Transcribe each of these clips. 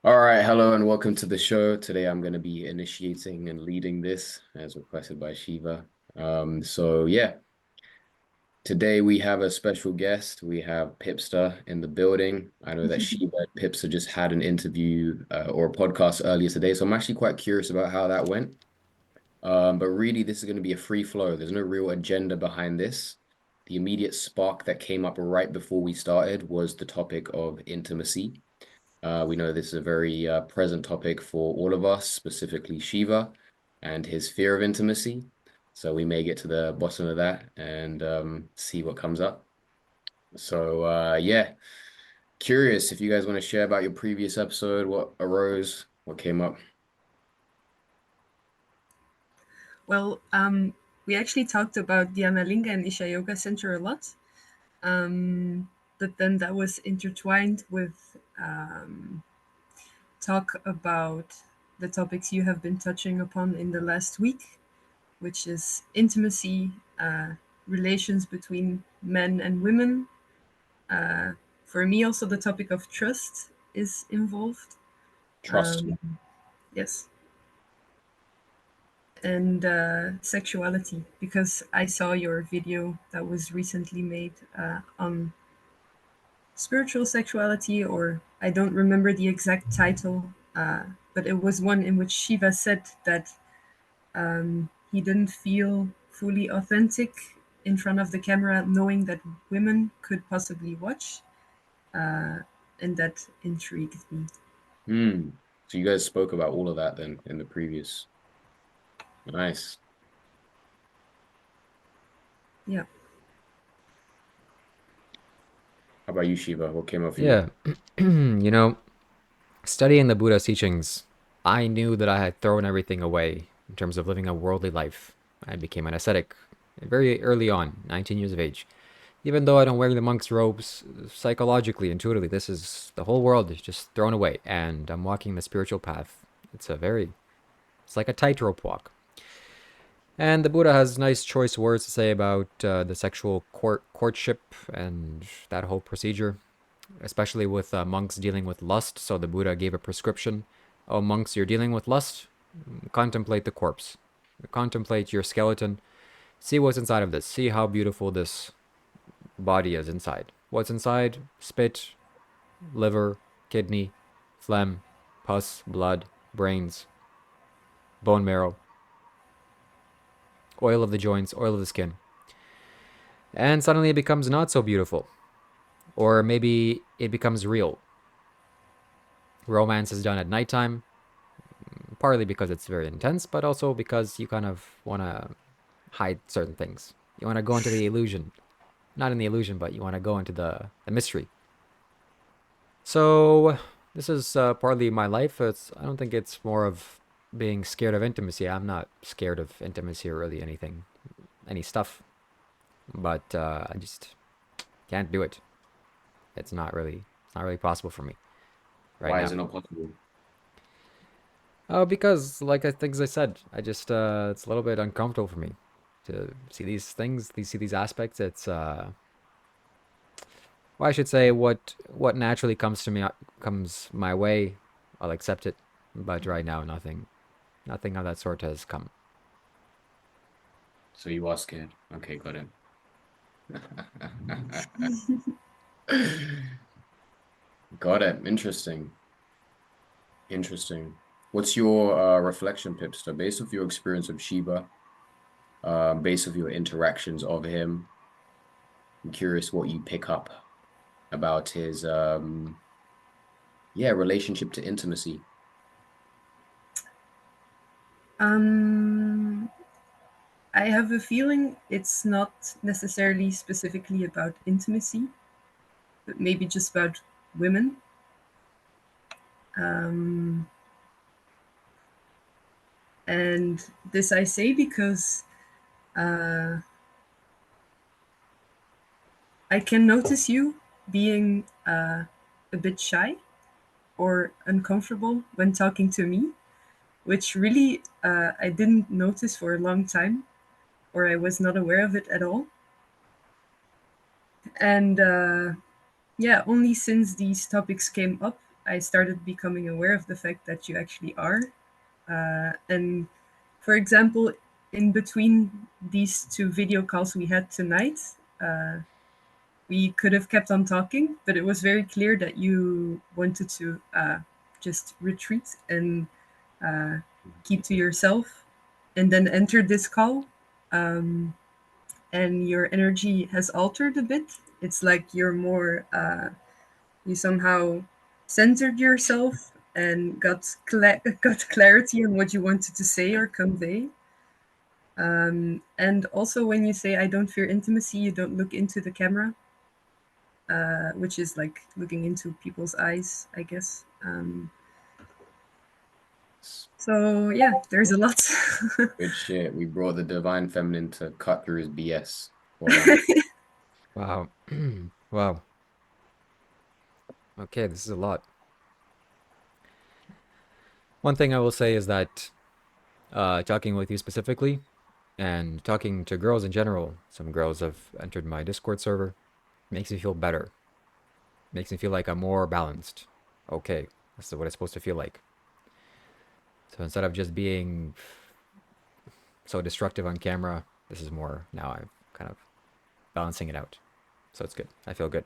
All right, hello and welcome to the show. Today I'm going to be initiating and leading this as requested by Shiva. So today we have a special guest. We have Pipster in the building. I know that Shiva and Pipster just had an interview or a podcast earlier today, so I'm actually quite curious about how that went. But really, this is going to be a free flow. There's no real agenda behind this. The immediate spark that came up right before we started was the topic of intimacy. We know this is a very present topic for all of us, specifically Shiva and his fear of intimacy. So we may get to the bottom of that and see what comes up. So curious if you guys want to share about your previous episode, what arose, what came up. Well, we actually talked about the Analinga and Isha Yoga Center a lot, but then that was intertwined with talk about the topics you have been touching upon in the last week, which is intimacy, relations between men and women. Uh, for me, also the topic of trust is involved. Trust. Um, yes, and sexuality, because I saw your video that was recently made on spiritual sexuality, or I don't remember the exact title, but it was one in which Shiva said that he didn't feel fully authentic in front of the camera, knowing that women could possibly watch, uh, and that intrigued me. Hmm. So you guys spoke about all of that then in the previous. Nice. Yeah. How about you, Shiva? What came up for you? Yeah, you know, studying the Buddha's teachings, I knew that I had thrown everything away in terms of living a worldly life. I became an ascetic very early on, 19 years of age. Even though I don't wear the monk's robes, psychologically, intuitively, this is the whole world is just thrown away, and I'm walking the spiritual path. It's like a tightrope walk. And the Buddha has nice choice words to say about the sexual courtship and that whole procedure, especially with monks dealing with lust. So the Buddha gave a prescription. Oh, monks, you're dealing with lust? Contemplate the corpse. Contemplate your skeleton. See what's inside of this. See how beautiful this body is inside. What's inside? Spit, liver, kidney, phlegm, pus, blood, brains, bone marrow, oil of the joints, oil of the skin. And suddenly it becomes not so beautiful. Or maybe it becomes real. Romance is done at nighttime, partly because it's very intense, but also because you kind of want to hide certain things. You want to go into the illusion. Not in the illusion, but you want to go into the mystery. So, this is partly my life. I don't think it's more of being scared of intimacy. I'm not scared of intimacy or really anything, any stuff. But I just can't do it. It's not really possible for me right Why is now. it not possible? Oh, because like things I said, I just it's a little bit uncomfortable for me to see these things, see these aspects. It's well, I should say what naturally comes to me comes my way, I'll accept it. But right now, nothing of that sort has come. So you are scared. Okay, got it. Got it. Interesting. Interesting. What's your reflection, Pipster, based off your experience of Shiva, based off your interactions of him? I'm curious what you pick up about his relationship to intimacy. Um, I have a feeling it's not necessarily specifically about intimacy, but maybe just about women. Um, and this I say because uh, I can notice you being a bit shy or uncomfortable when talking to me, which really I didn't notice for a long time, or I was not aware of it at all. And yeah, only since these topics came up, I started becoming aware of the fact that you actually are. And for example, in between these two video calls we had tonight, we could have kept on talking, but it was very clear that you wanted to just retreat and keep to yourself, and then enter this call. And your energy has altered a bit. It's like you're more, you somehow centered yourself and got clarity on what you wanted to say or convey. And also, when you say, I don't fear intimacy, you don't look into the camera, which is like looking into people's eyes, I guess. So, yeah, there's a lot. Good shit. We brought the divine feminine to cut through his BS. Well done. Wow. Wow. Okay, this is a lot. One thing I will say is that talking with you specifically and talking to girls in general, some girls have entered my Discord server, makes me feel better. Makes me feel like I'm more balanced. Okay, this is what it's supposed to feel like. So instead of just being so destructive on camera, this is more now I'm kind of balancing it out. So it's good. I feel good.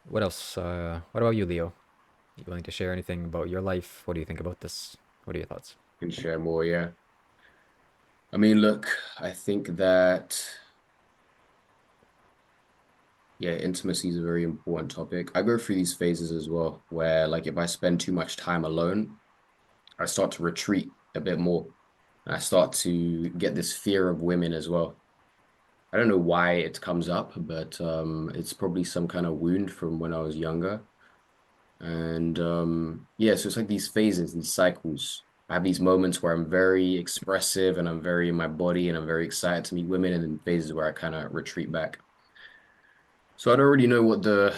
What else? What about you, Leo? You willing to share anything about your life? What do you think about this? What are your thoughts? Can share more, yeah. I mean, look, I think that, yeah, intimacy is a very important topic. I go through these phases as well, where like if I spend too much time alone, I start to retreat a bit more. And I start to get this fear of women as well. I don't know why it comes up, but it's probably some kind of wound from when I was younger. And yeah, so it's like these phases, these cycles. I have these moments where I'm very expressive and I'm very in my body and I'm very excited to meet women, and then phases where I kind of retreat back. So I don't really know what the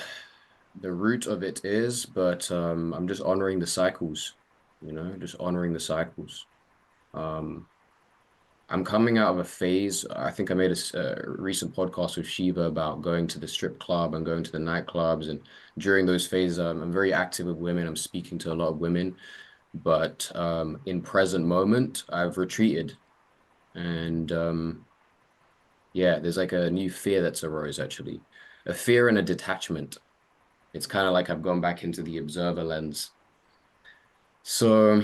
root of it is, but I'm just honoring the cycles, just honoring the cycles. Um, I'm coming out of a phase. I think I made a recent podcast with Shiva about going to the strip club and going to the nightclubs. And during those phases, I'm very active with women. I'm speaking to a lot of women. But in present moment, I've retreated. And yeah, there's like a new fear that's arose, actually. A fear and a detachment. It's kind of like I've gone back into the observer lens. So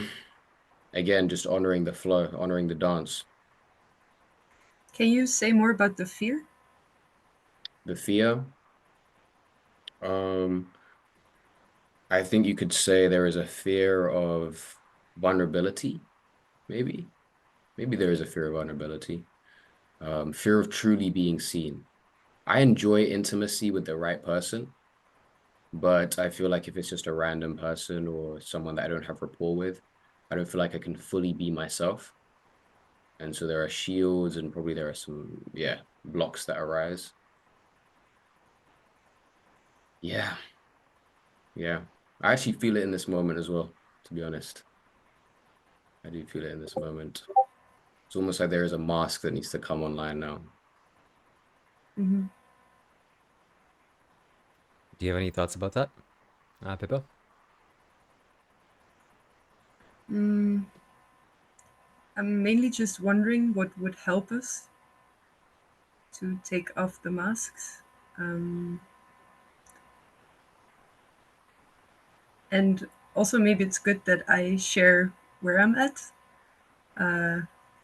again, just honoring the flow, honoring the dance. Can you say more about the fear? The fear. Um, I think you could say there is a fear of vulnerability, maybe. Maybe there is a fear of vulnerability. Fear of truly being seen. I enjoy intimacy with the right person, but I feel like if it's just a random person or someone that I don't have rapport with, I don't feel like I can fully be myself. And so there are shields and probably there are some, yeah, blocks that arise. Yeah, yeah. I actually feel it in this moment as well, to be honest. I do feel it in this moment. It's almost like there is a mask that needs to come online now. Mm-hmm. Do you have any thoughts about that, Pippa? Mm, I'm mainly just wondering what would help us to take off the masks. Um, and also, maybe it's good that I share where I'm at uh,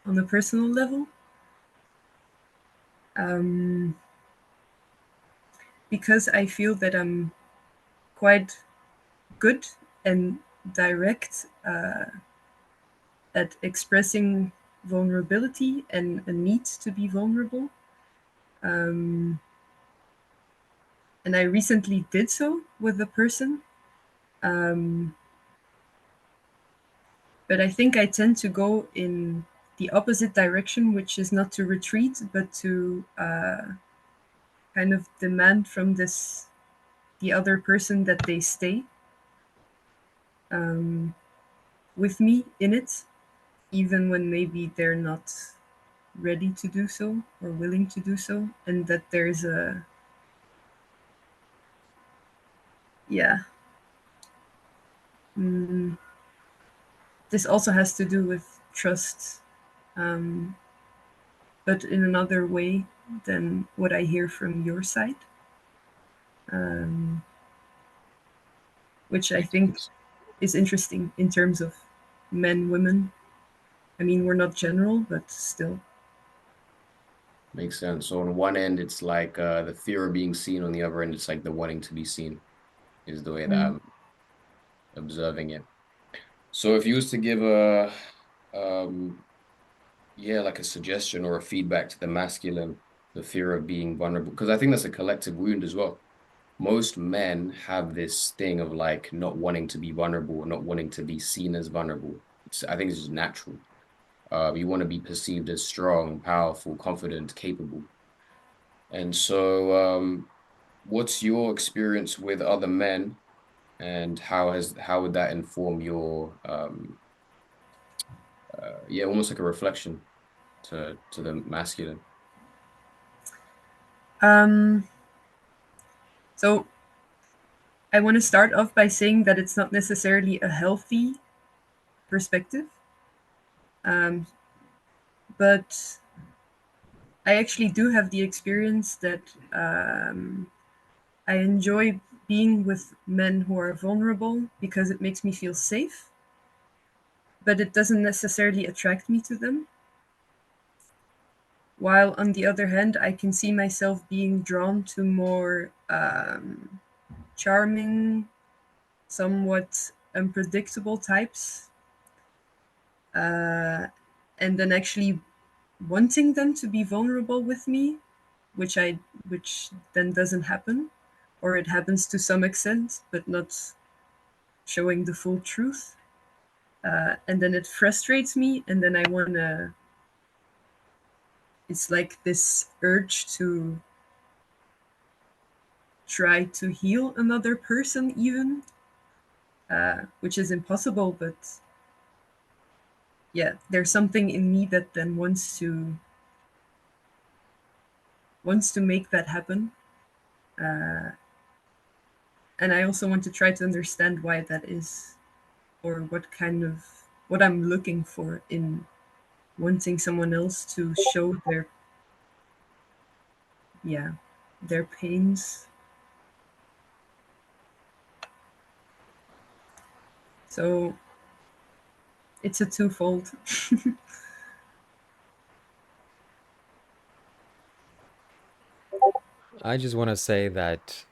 on a personal level. Um, because I feel that I'm quite good and direct at expressing vulnerability and a need to be vulnerable. Um, and I recently did so with a person. Um, but I think I tend to go in the opposite direction, which is not to retreat, but to kind of demand from the other person that they stay with me in it, even when maybe they're not ready to do so or willing to do so, and that there's a, yeah. Mm, this also has to do with trust, um, but in another way than what I hear from your side, um, which I Makes think sense. is interesting in terms of men, women. I mean, we're not general, but still. Makes sense. So on one end, it's like the fear of being seen. On the other end, it's like the wanting to be seen is the way that Mm. I'm observing it. So if you was to give a um yeah, like a suggestion or a feedback to the masculine, the fear of being vulnerable, because I think that's a collective wound as well. Most men have this thing of like not wanting to be vulnerable or not wanting to be seen as vulnerable. I think it's just natural. You want to be perceived as strong, powerful, confident, capable. And so, what's your experience with other men, and how would that inform your yeah, almost like a reflection to the masculine? Um, so I want to start off by saying that it's not necessarily a healthy perspective, um, but I actually do have the experience that I enjoy being with men who are vulnerable because it makes me feel safe, but it doesn't necessarily attract me to them. While on the other hand, I can see myself being drawn to more charming, somewhat unpredictable types, uh, and then actually wanting them to be vulnerable with me, which I which then doesn't happen, or it happens to some extent, but not showing the full truth. And then it frustrates me, and then I wanna. It's like this urge to try to heal another person, even, which is impossible. But yeah, there's something in me that then wants to make that happen. Uh, and I also want to try to understand why that is, or what I'm looking for in wanting someone else to show their, yeah, their pains. So it's a twofold. I just want to say that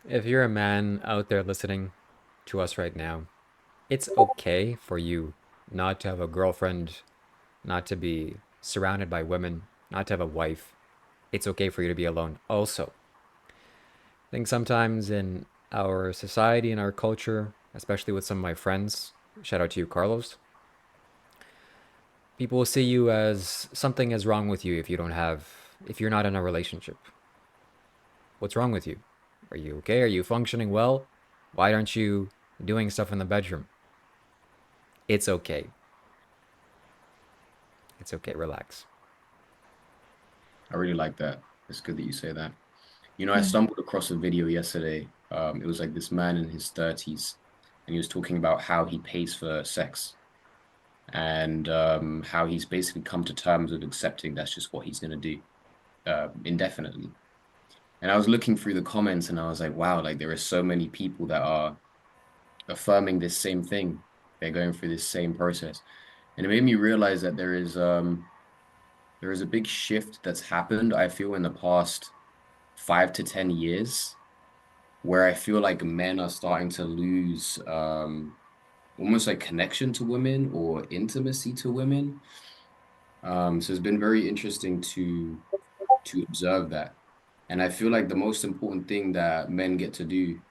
if you're a man out there listening to us right now, it's okay for you not to have a girlfriend, not to be surrounded by women, not to have a wife. It's okay for you to be alone. Also, I think sometimes in our society and our culture, especially with some of my friends, shout out to you, Carlos, people will see you as something is wrong with you if you're not in a relationship. What's wrong with you? Are you okay? Are you functioning well? Why aren't you doing stuff in the bedroom? It's okay. It's okay. Relax. I really like that. It's good that you say that. You know, I stumbled across a video yesterday. It was like this man in his 30s, and he was talking about how he pays for sex and how he's basically come to terms with accepting that's just what he's going to do indefinitely. And I was looking through the comments and I was like, wow, like there are so many people that are affirming this same thing. They're going through this same process. And it made me realize that there is a big shift that's happened, I feel, in the past 5 to 10 years, where I feel like men are starting to lose almost like connection to women or intimacy to women. So it's been very interesting to observe that. And I feel like the most important thing that men get to do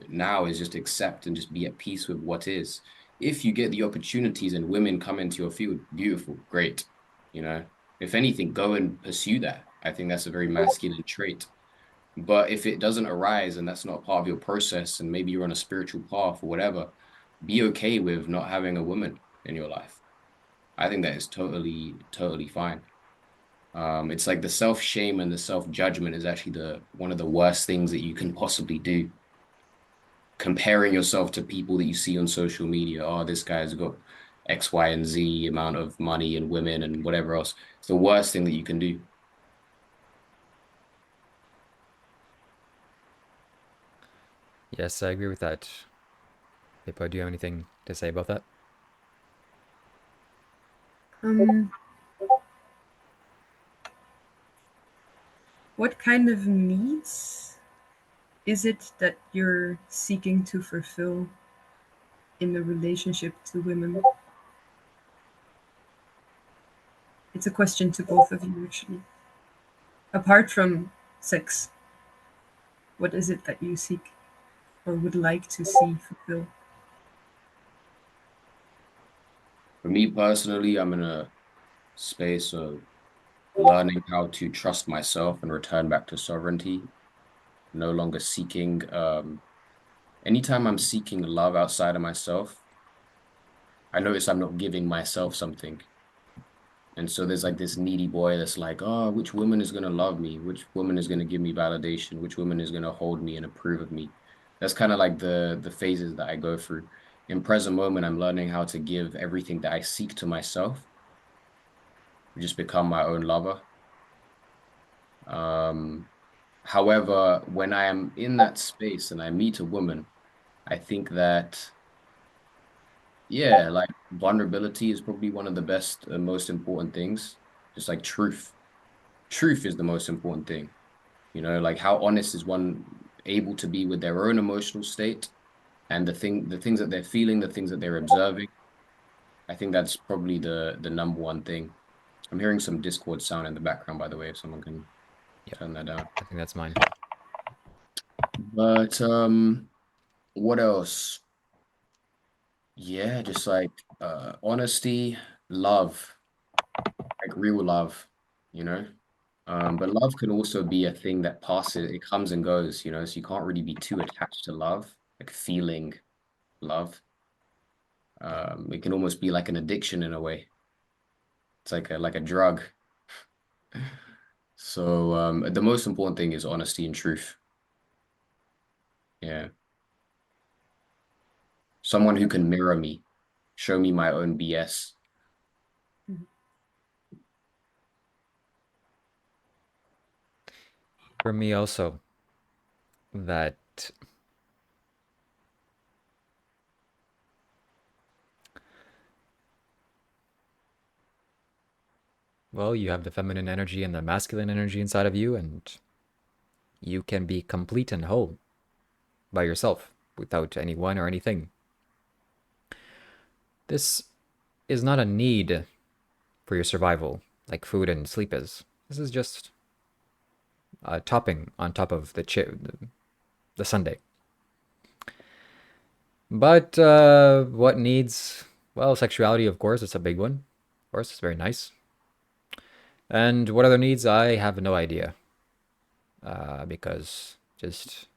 now is just accept and just be at peace with what is. If you get the opportunities and women come into your field, beautiful, great. You know, if anything, go and pursue that. I think that's a very masculine trait. But if it doesn't arise and that's not part of your process, and maybe you're on a spiritual path or whatever, be okay with not having a woman in your life. I think that is totally, totally fine. It's like the self-shame and the self-judgment is actually the one of the worst things that you can possibly do. Comparing yourself to people that you see on social media. Oh, this guy's got X, Y, and Z amount of money and women and whatever else. It's the worst thing that you can do. Yes, I agree with that. Pippa, do you have anything to say about that? Um, what kind of needs is it that you're seeking to fulfill in a relationship to women? It's a question to both of you, actually. Apart from sex, what is it that you seek or would like to see fulfilled? For me personally, I'm in a space of learning how to trust myself and return back to sovereignty, no longer seeking anytime I'm seeking love outside of myself, I notice I'm not giving myself something. And so there's like this needy boy that's like, oh, which woman is gonna love me? Which woman is gonna give me validation? Which woman is gonna hold me and approve of me? That's kind of like the phases that I go through. In present moment, I'm learning how to give everything that I seek to myself, just become my own lover. Um, However, when I am in that space and I meet a woman, I think that yeah, like vulnerability is probably one of the best and most important things. Just like truth. Truth is the most important thing. You know, like how honest is one able to be with their own emotional state and the things that they're feeling, the things that they're observing. I think that's probably the number one thing. I'm hearing some Discord sound in the background, by the way, if someone can Yep, turn that down. I think that's mine. But what else? Yeah, just like honesty, love, like real love, you know? But love can also be a thing that passes, it comes and goes, you know, so you can't really be too attached to love, like feeling love. It can almost be like an addiction in a way. It's like a drug. So the most important thing is honesty and truth. Yeah. Someone who can mirror me, show me my own BS. For me also, that, well, you have the feminine energy and the masculine energy inside of you, and you can be complete and whole by yourself without anyone or anything. This is not a need for your survival like food and sleep is. This is just a topping on top of the sundae. But what needs? Well, sexuality, of course, it's a big one. Of course, it's very nice. And what other needs? I have no idea. Because just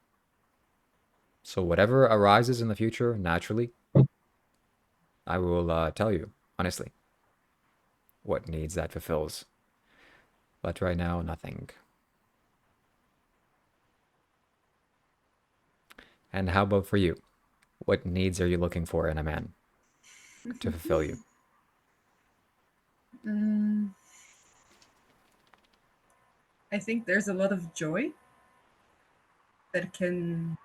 so whatever arises in the future naturally, I will tell you honestly what needs that fulfills. But right now, nothing. And how about for you? What needs are you looking for in a man to fulfill you? Mm, I think there's a lot of joy that can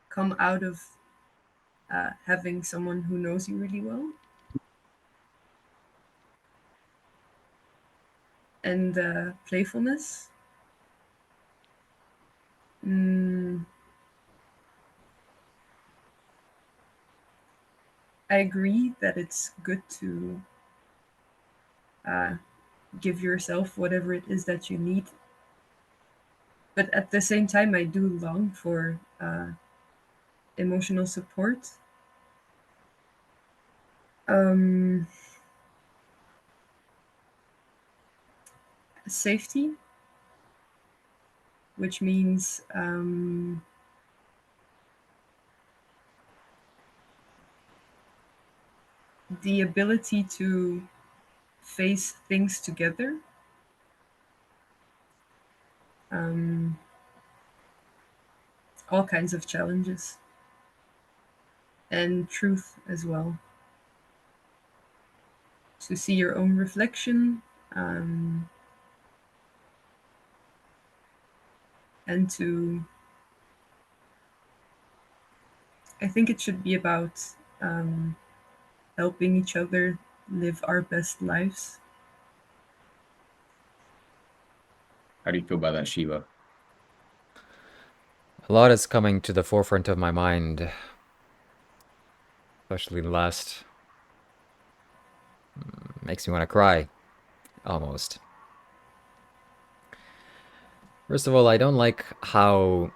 come out of having someone who knows you really well. And playfulness. Mm, I agree that it's good to uh, give yourself whatever it is that you need. But at the same time, I do long for emotional support, um, safety, which means the ability to face things together um, all kinds of challenges, and truth as well. To see your own reflection, um, and to, I think it should be about um, helping each other live our best lives. How do you feel about that, Shiva? A lot is coming to the forefront of my mind, especially the last. Makes me want to cry, almost. First of all, I don't like how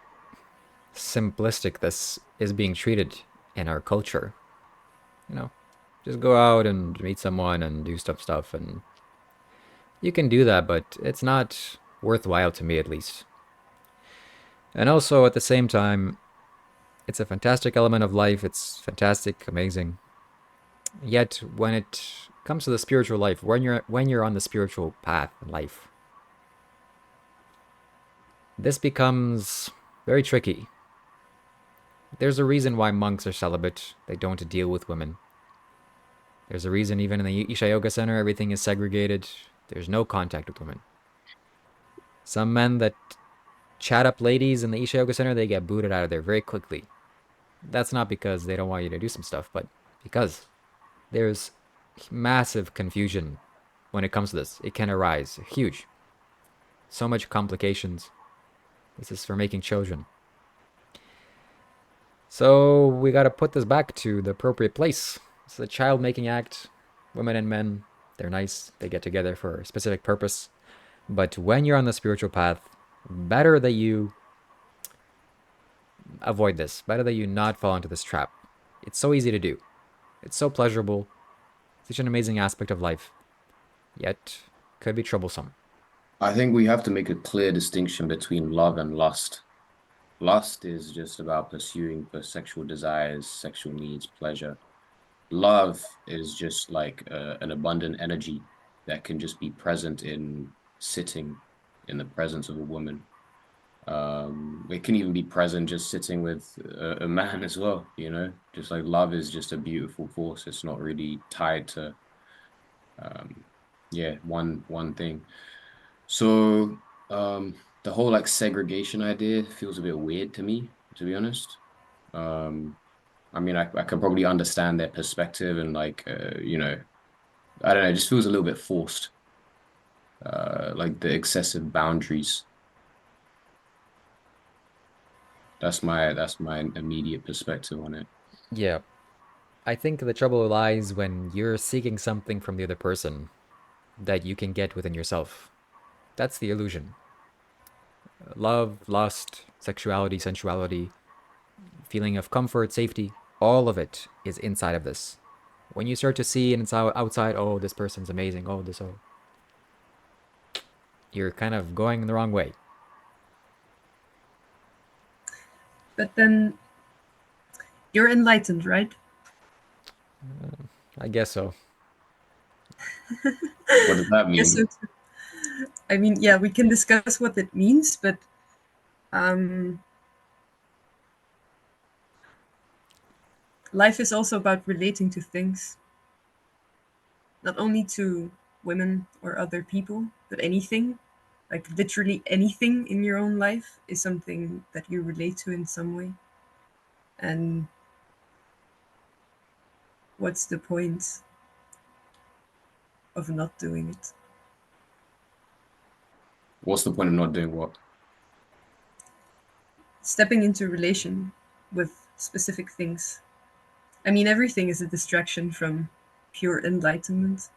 simplistic this is being treated in our culture. You know, just go out and meet someone and do stuff, and you can do that, but it's not worthwhile to me at least. And also at the same time, it's a fantastic element of life. It's fantastic, amazing. Yet when it comes to the spiritual life, when you're on the spiritual path in life, this becomes very tricky. There's a reason why monks are celibate. They don't deal with women. There's a reason even in the Isha Yoga Center, everything is segregated. There's no contact with women. Some men that chat up ladies in the Isha Yoga Center, they get booted out of there very quickly. That's not because they don't want you to do some stuff, but because there's massive confusion when it comes to this. It can arise huge. So much complications. This is for making children. So we got to put this back to the appropriate place. It's a child making act. Women and men, they're nice. They get together for a specific purpose. But when you're on the spiritual path, better that you avoid this. Better that you not fall into this trap. It's so easy to do. It's so pleasurable. Such an amazing aspect of life. Yet, could be troublesome. I think we have to make a clear distinction between love and lust. Lust is just about pursuing for sexual desires, sexual needs, pleasure. Love is just like an abundant energy that can just be present in sitting in the presence of a woman. It can even be present just sitting with a man as well, you know, just like love is just a beautiful force. It's not really tied to, yeah, one thing. So the whole like segregation idea feels a bit weird to me, to be honest. Um, I mean, I can probably understand their perspective and like, you know, I don't know, it just feels a little bit forced, like the excessive boundaries. That's my immediate perspective on it. Yeah, I think the trouble lies when you're seeking something from the other person that you can get within yourself. That's the illusion. Love, lust, sexuality, sensuality, feeling of comfort, safety, all of it is inside of this. When you start to see and it's outside, oh, this person's amazing, oh, this, oh, you're kind of going the wrong way. But then you're enlightened, right? I guess so. What does that Yes. mean? I mean, yeah, we can discuss what it means, but um, life is also about relating to things, not only to women or other people, but anything. Like literally anything in your own life is something that you relate to in some way. And what's the point of not doing it? What's the point of not doing what? Stepping into relation with specific things. I mean, everything is a distraction from pure enlightenment.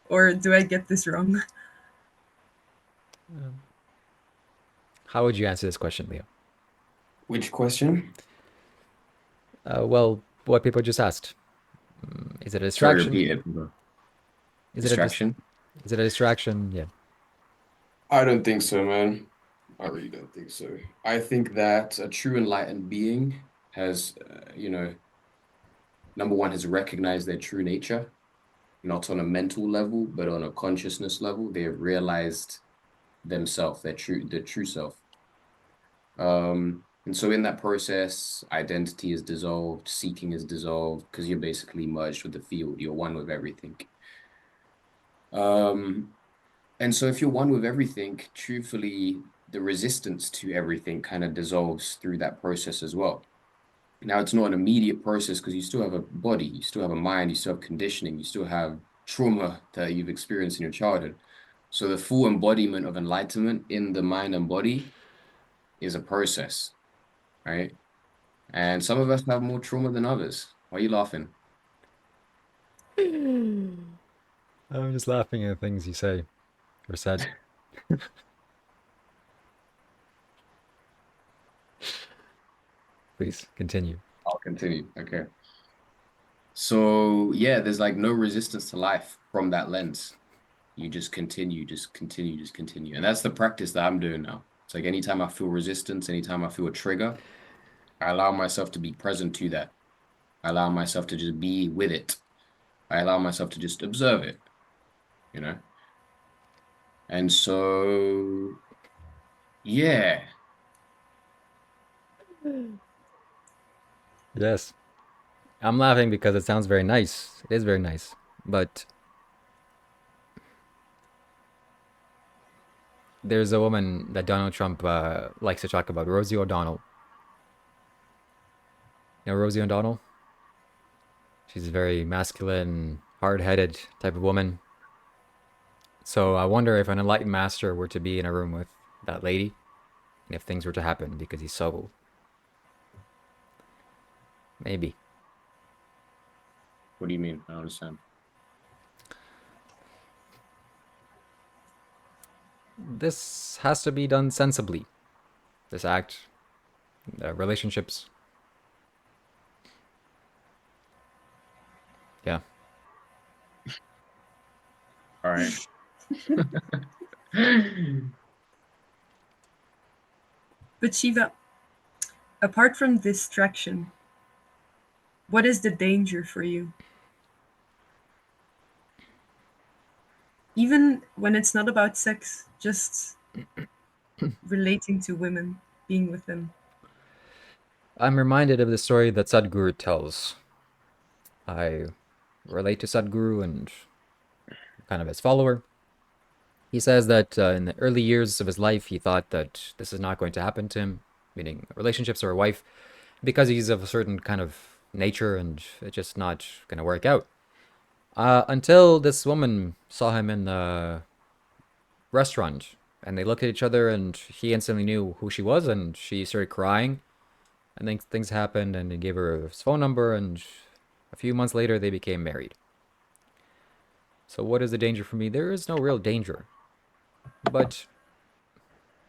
Or do I get this wrong? How would you answer this question, Leo? Which question? Well, what people just asked. Is it a Sorry, distraction? repeat it. Bro. Is it a Distraction? is it a distraction? Yeah. I don't think so, man. I really don't think so. I think that a true enlightened being has, you know, number one, has recognized their true nature, not on a mental level, but on a consciousness level. They have realized themselves, their true self. And so in that process, identity is dissolved, seeking is dissolved, because you're basically merged with the field. You're one with everything. Um, and so if you're one with everything, truthfully, the resistance to everything kind of dissolves through that process as well. Now, it's not an immediate process because you still have a body, you still have a mind, you still have conditioning, you still have trauma that you've experienced in your childhood. So the full embodiment of enlightenment in the mind and body is a process, right? And some of us have more trauma than others. Why are you laughing? I'm just laughing at things you say or said. Please continue. I'll continue. Okay. So yeah, there's like no resistance to life from that lens. You just continue, just continue, just continue. And that's the practice that I'm doing now. It's like anytime I feel resistance, anytime I feel a trigger, I allow myself to be present to that. I allow myself to just be with it. I allow myself to just observe it, you know? And so, yeah, Yes. I'm laughing because it sounds very nice. It is very nice. But there's a woman that Donald Trump likes to talk about, Rosie O'Donnell. You know Rosie O'Donnell? She's a very masculine, hard-headed type of woman. So I wonder if an enlightened master were to be in a room with that lady, and if things were to happen because he's so maybe. what do you mean? I don't understand. This has to be done sensibly. This act, relationships. Yeah. All right. But Shiva, apart from distraction, what is the danger for you? Even when it's not about sex, just relating to women, being with them. I'm reminded of the story that Sadhguru tells. I relate to Sadhguru and kind of his follower. He says that in the early years of his life, he thought that this is not going to happen to him, meaning relationships or a wife, because he's of a certain kind of nature and it's just not going to work out. Until this woman saw him in the restaurant and they looked at each other and he instantly knew who she was and she started crying and then things happened and he gave her his phone number and a few months later they became married. So what is the danger for me? There is no real danger. But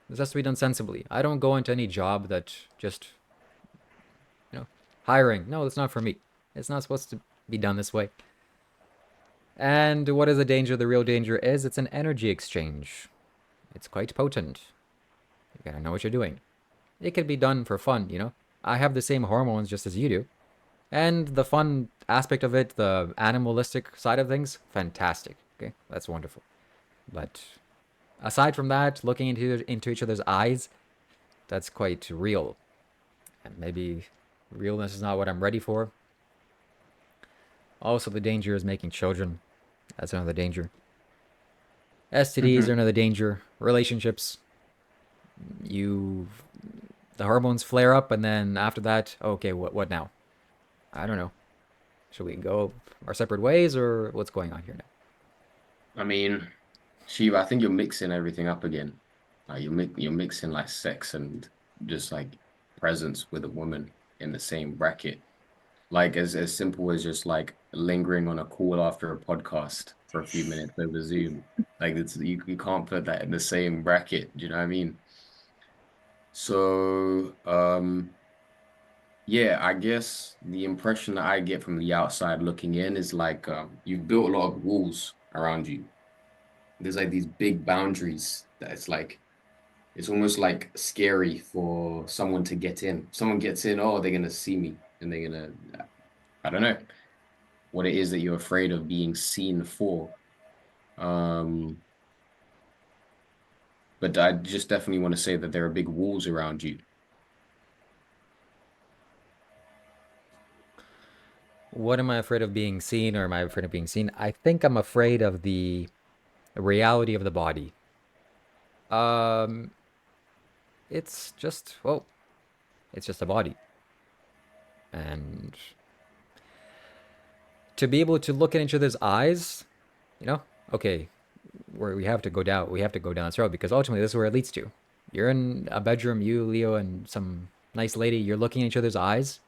this has to be done sensibly. I don't go into any job that just, hiring. No, that's not for me. It's not supposed to be done this way. And what is the danger? The real danger is it's an energy exchange. It's quite potent. You gotta know what you're doing. It can be done for fun. I have the same hormones just as you do. And the fun aspect of it, the animalistic side of things, fantastic. Okay, that's wonderful. But aside from that, looking into each other's eyes, that's quite real. And maybe realness is not what I'm ready for. Also, the danger is making children. That's another danger. STDs are another danger. Relationships, you the hormones flare up, and then after that, okay, what now? I don't know. Should we go our separate ways, or what's going on here now? I mean, Shiva, I think you're mixing everything up again. Like you're mixing like sex and just like presence with a woman in the same bracket. Like as simple as just like lingering on a call after a podcast for a few minutes over Zoom. Like it's you can't put that in the same bracket. Do you know what I mean? So yeah, I guess the impression that I get from the outside looking in is like you've built a lot of walls around you. There's like these big boundaries that it's almost like scary for someone to get in. Someone gets in, oh, they're gonna see me and they're gonna, I don't know what it is that you're afraid of being seen for. Um, But I just definitely want to say that there are big walls around you. What am I afraid of being seen, or am I afraid of being seen? I think I'm afraid of the reality of the body. Um, it's just, well, it's just a body. And to be able to look in each other's eyes, you know, okay, where we have to go down this road because ultimately this is where it leads to. You're in a bedroom, you, Leo, and some nice lady, you're looking in each other's eyes.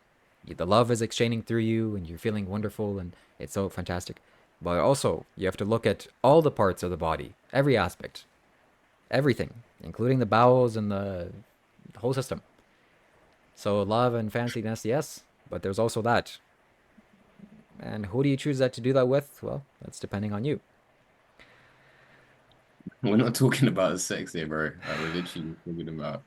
The love is exchanging through you, and you're feeling wonderful, and it's so fantastic. But also, you have to look at all the parts of the body, every aspect, everything, including the bowels and the whole system. So love and fanciness, yes, but there's also that. And who do you choose that to do that with? Well, that's depending on you. We're not talking about sex here, bro. We're literally talking about.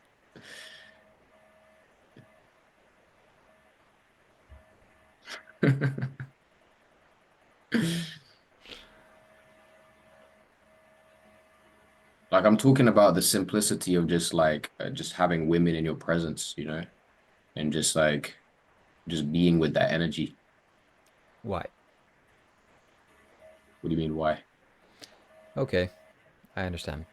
Like I'm talking about the simplicity of just like just having women in your presence, you know, and just like just being with that energy. Why? What do you mean, why? Okay, I understand.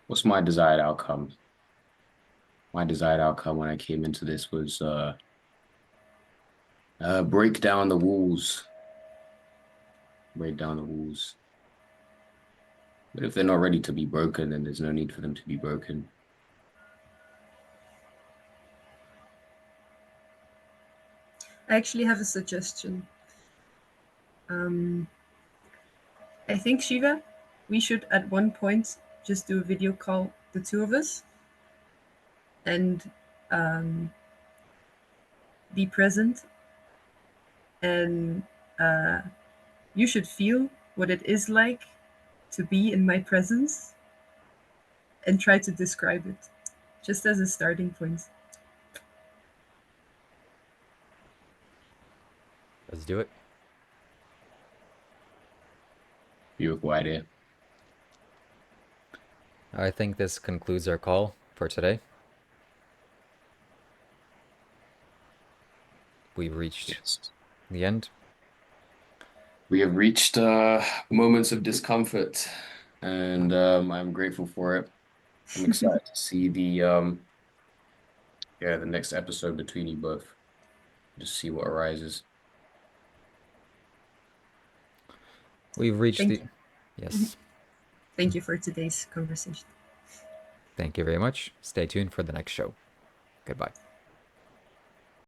What's my desired outcome? My desired outcome when I came into this was break down the walls, break down the walls. But if they're not ready to be broken, then there's no need for them to be broken. I actually have a suggestion. I think, Shiva, we should at one point just do a video call, the two of us, and um, be present. And you should feel what it is like to be in my presence and try to describe it, just as a starting point. Let's do it. Beautiful idea. I think this concludes our call for today. We've reached Yes. the end. We have reached moments of discomfort, and I'm grateful for it. I'm excited to see the next episode between you both. Just see what arises. We've reached Thank the. you. Yes. Thank you for today's conversation. Thank you very much. Stay tuned for the next show. Goodbye.